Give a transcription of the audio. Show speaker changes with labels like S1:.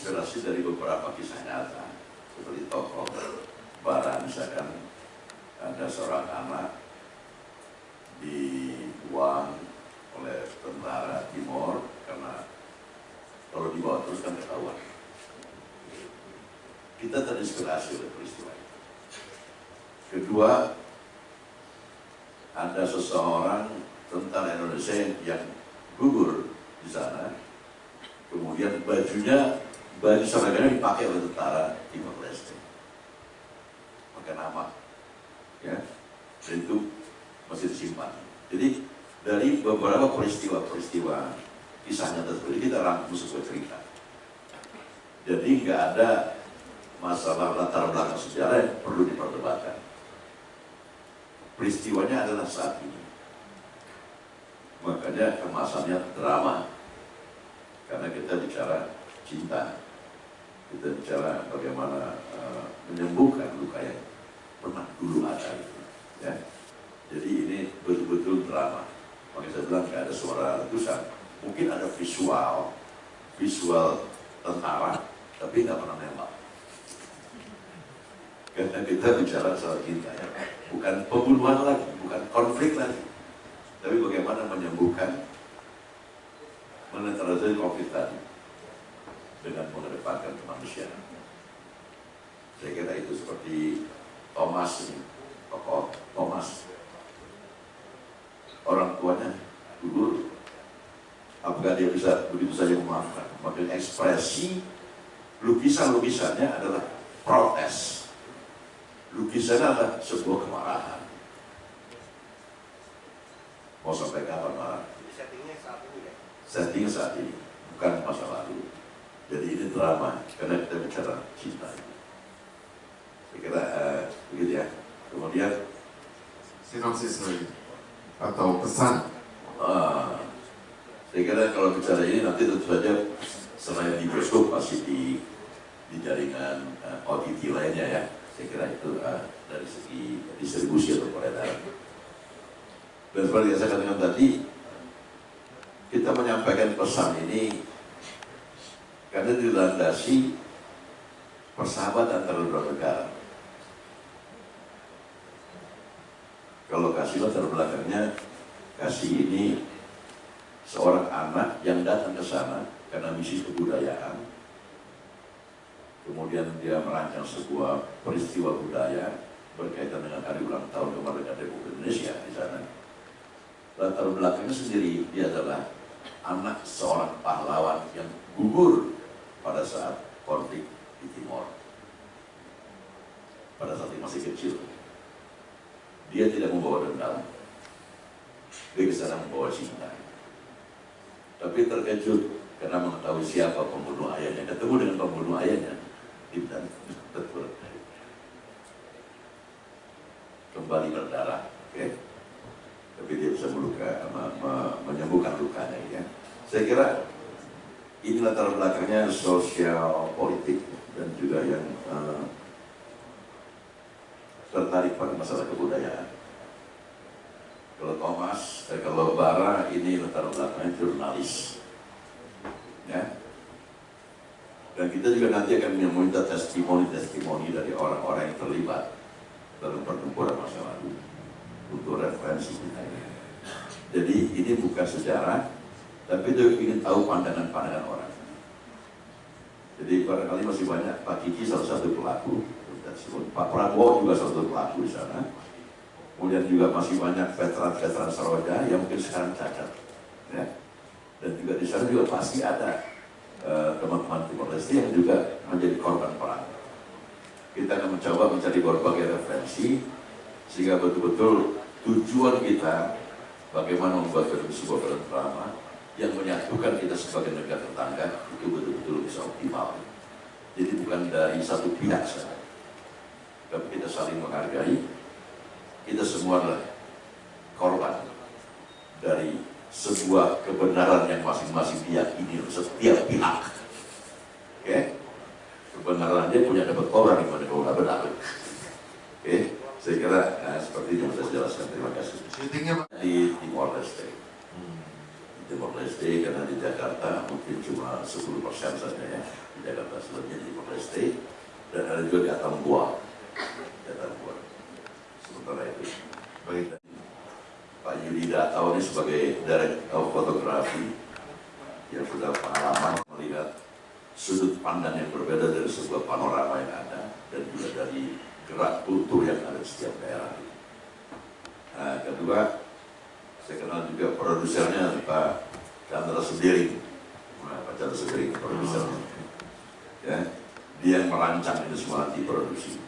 S1: terinspirasi dari beberapa kisah nyata, seperti tokoh Bara, misalkan ada seorang anak dibuang oleh tentara Timor karena kalau dibawa terus kan ketahuan. Kita terinspirasi oleh peristiwa itu. Kedua, ada seseorang tentara Indonesia yang gugur di sana, kemudian baju seragamnya dipakai oleh tentara Timor Leste, pakai nama, ya, dan itu masih disimpan. Jadi dari beberapa peristiwa kisahnya tersebut kita rangkum sesuai cerita. Jadi nggak ada masalah latar belakang sejarah yang perlu diperdebatkan. Peristiwanya adalah saat ini. Makanya kemasannya drama. Karena kita bicara cinta. Kita bicara bagaimana menyembuhkan luka yang pernah dulu ada. Ya. Jadi ini betul-betul drama. Makanya saya bilang nggak ada suara letusan. Mungkin ada visual tentara, tapi nggak pernah nembak. Karena kita bicara soal cinta, ya. Bukan pembunuhan lagi, bukan konflik lagi, tapi bagaimana menyembuhkan, menetralisir konflik tadi dengan mengedepankan kemanusiaan. Saya kira itu seperti Thomas ini, tokoh Thomas. Orang tuanya gugur, apakah dia bisa begitu saja memaafkan? Maka ekspresi lukisannya adalah protes. Lukisannya adalah sebuah kemarahan. Mau sampai kapan marah?
S2: Settingnya saat ini ya?
S1: Settingnya saat ini, bukan masa lalu. Jadi ini drama, karena kita bicara cinta. Saya kira begitu ya. Kemudian
S3: sinopsis lagi atau pesan.
S1: Saya kira kalau bicara ini nanti tentu saja selain di bioskop masih di jaringan OTT lainnya ya. Saya kira itu dari segi distribusi atau peredaran. Dan seperti yang saya katakan tadi, kita menyampaikan pesan ini karena dilandasi persahabatan antara dua negara. Kalau kasih latar belakangnya, kasih ini seorang anak yang datang ke sana karena misi kebudayaan. Kemudian dia merancang sebuah peristiwa budaya berkaitan dengan hari ulang tahun kemerdekaan Republik Indonesia di sana. Latar belakangnya sendiri, dia adalah anak seorang pahlawan yang gugur pada saat konflik di Timor. Pada saat dia masih kecil, dia tidak membawa dendam, dia ke sana membawa cinta. Tapi terkejut karena mengetahui siapa pembunuh ayahnya, ketemu dengan pembunuh ayahnya, dan kembali berdarah, okay? Tapi dia bisa menyembuhkan lukanya, ya. Saya kira ini latar belakangnya sosial politik dan juga yang tertarik pada masalah kebudayaan. Kalau Thomas, kalau Bara ini latar belakangnya jurnalis, ya. Dan kita juga nanti akan meminta testimoni dari orang-orang yang terlibat dalam pertempuran masa lalu untuk referensi kita. Jadi ini bukan sejarah, tapi juga ingin tahu pandangan-pandangan orang. Jadi barangkali masih banyak, Pak Kiki salah satu pelaku, Pak Prabowo juga salah satu pelaku di sana. Kemudian juga masih banyak veteran-veteran Saroja yang mungkin sekarang cacat, ya. Dan juga di sana juga pasti ada teman-teman Timor Leste yang juga menjadi korban perang. Kita akan mencoba mencari berbagai referensi sehingga betul-betul tujuan kita bagaimana membuat sebuah film drama yang menyatukan kita sebagai negara tetangga itu betul-betul bisa optimal. Jadi bukan dari satu pihak saja, tapi kita saling menghargai. Kita semua adalah korban dari sebuah kebenaran yang masing-masing diyakini setiap pihak. Oke? Kebenaran dia punya dapat orang yang mana kalau nggak benar. Oke? Saya kira seperti yang saya jelaskan. Terima kasih.
S3: Syutingnya
S1: Di Timor Leste. Di Timor Leste, karena di Jakarta mungkin cuma 10% saja ya. Di Jakarta Estate, dan ada juga di Atambua. Sementara itu,
S3: Baik.
S1: Pak Yudi Datau ini sebagai Direktur Fotografi yang sudah pengalaman melihat sudut pandang yang berbeda dari sebuah panorama yang ada dan juga dari gerak kultur yang ada di setiap daerah. Nah, kedua, saya kenal juga produsernya Pak Chandra Sudiring. Pak Chandra Sudiring produsernya. Ya, dia yang merancang ini semua diproduksi.